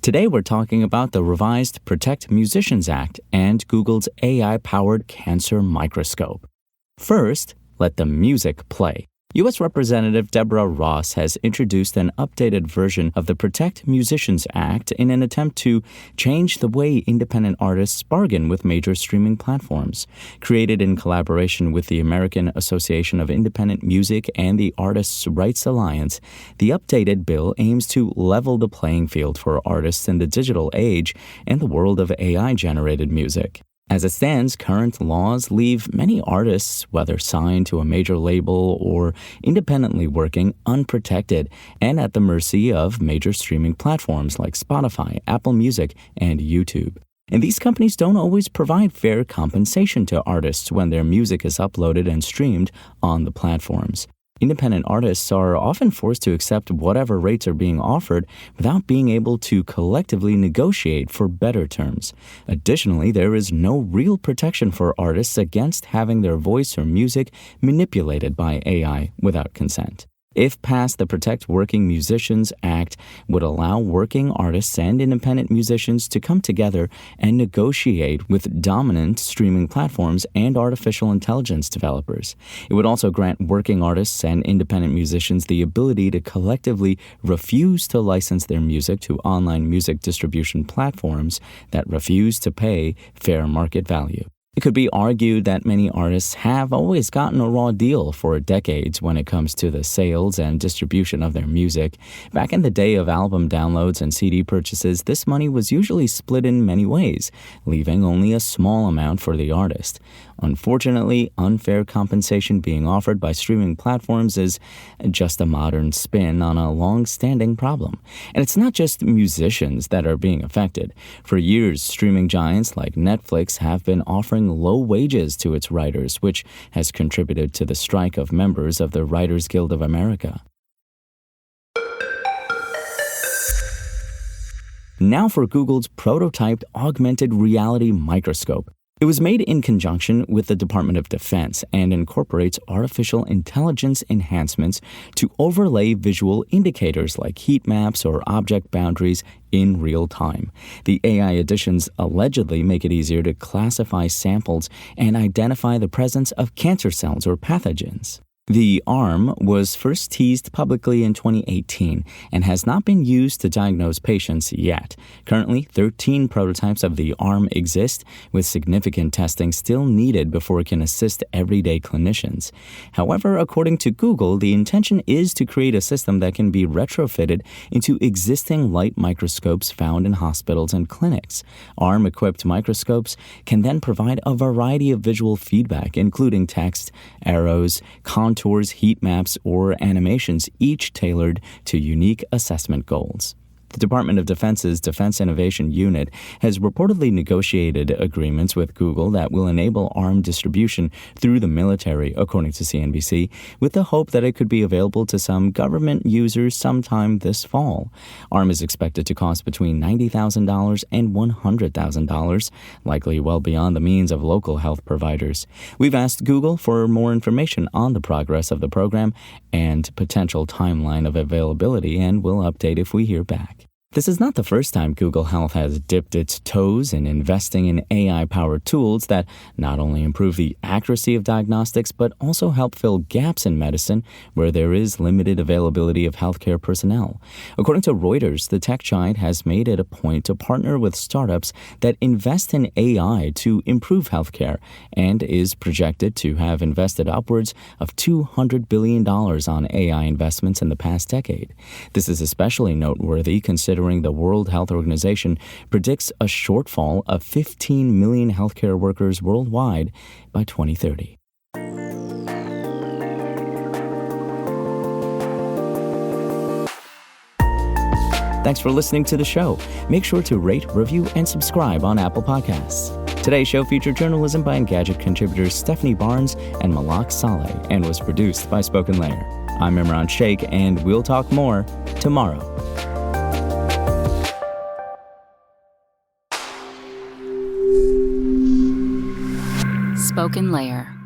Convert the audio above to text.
Today we're talking about the revised Protect Musicians Act and Google's AI-powered cancer microscope. First, let the music play. U.S. Representative Deborah Ross has introduced an updated version of the Protect Musicians Act in an attempt to change the way independent artists bargain with major streaming platforms. Created in collaboration with the American Association of Independent Music and the Artists' Rights Alliance, the updated bill aims to level the playing field for artists in the digital age and the world of AI-generated music. As it stands, current laws leave many artists, whether signed to a major label or independently working, unprotected and at the mercy of major streaming platforms like Spotify, Apple Music, and YouTube. And these companies don't always provide fair compensation to artists when their music is uploaded and streamed on the platforms. Independent artists are often forced to accept whatever rates are being offered without being able to collectively negotiate for better terms. Additionally, there is no real protection for artists against having their voice or music manipulated by AI without consent. If passed, the Protect Working Musicians Act would allow working artists and independent musicians to come together and negotiate with dominant streaming platforms and artificial intelligence developers. It would also grant working artists and independent musicians the ability to collectively refuse to license their music to online music distribution platforms that refuse to pay fair market value. It could be argued that many artists have always gotten a raw deal for decades when it comes to the sales and distribution of their music. Back in the day of album downloads and CD purchases, this money was usually split in many ways, leaving only a small amount for the artist. Unfortunately, unfair compensation being offered by streaming platforms is just a modern spin on a long-standing problem. And it's not just musicians that are being affected. For years, streaming giants like Netflix have been offering low wages to its writers, which has contributed to the strike of members of the Writers Guild of America. Now for Google's prototyped augmented reality microscope. It was made in conjunction with the Department of Defense and incorporates artificial intelligence enhancements to overlay visual indicators like heat maps or object boundaries in real time. The AI additions allegedly make it easier to classify samples and identify the presence of cancer cells or pathogens. The ARM was first teased publicly in 2018 and has not been used to diagnose patients yet. Currently, 13 prototypes of the ARM exist, with significant testing still needed before it can assist everyday clinicians. However, according to Google, the intention is to create a system that can be retrofitted into existing light microscopes found in hospitals and clinics. ARM-equipped microscopes can then provide a variety of visual feedback, including text, arrows, contours, heat maps, or animations, each tailored to unique assessment goals. The Department of Defense's Defense Innovation Unit has reportedly negotiated agreements with Google that will enable ARM distribution through the military, according to CNBC, with the hope that it could be available to some government users sometime this fall. ARM is expected to cost between $90,000 and $100,000, likely well beyond the means of local health providers. We've asked Google for more information on the progress of the program and potential timeline of availability, and we'll update if we hear back. This is not the first time Google Health has dipped its toes in investing in AI-powered tools that not only improve the accuracy of diagnostics, but also help fill gaps in medicine where there is limited availability of healthcare personnel. According to Reuters, the tech giant has made it a point to partner with startups that invest in AI to improve healthcare and is projected to have invested upwards of $200 billion on AI investments in the past decade. This is especially noteworthy considering the World Health Organization predicts a shortfall of 15 million healthcare workers worldwide by 2030. Thanks for listening to the show. Make sure to rate, review, and subscribe on Apple Podcasts. Today's show featured journalism by Engadget contributors Stephanie Barnes and Malak Saleh and was produced by Spoken Layer. I'm Imran Sheikh, and we'll talk more tomorrow. Spoken Layer.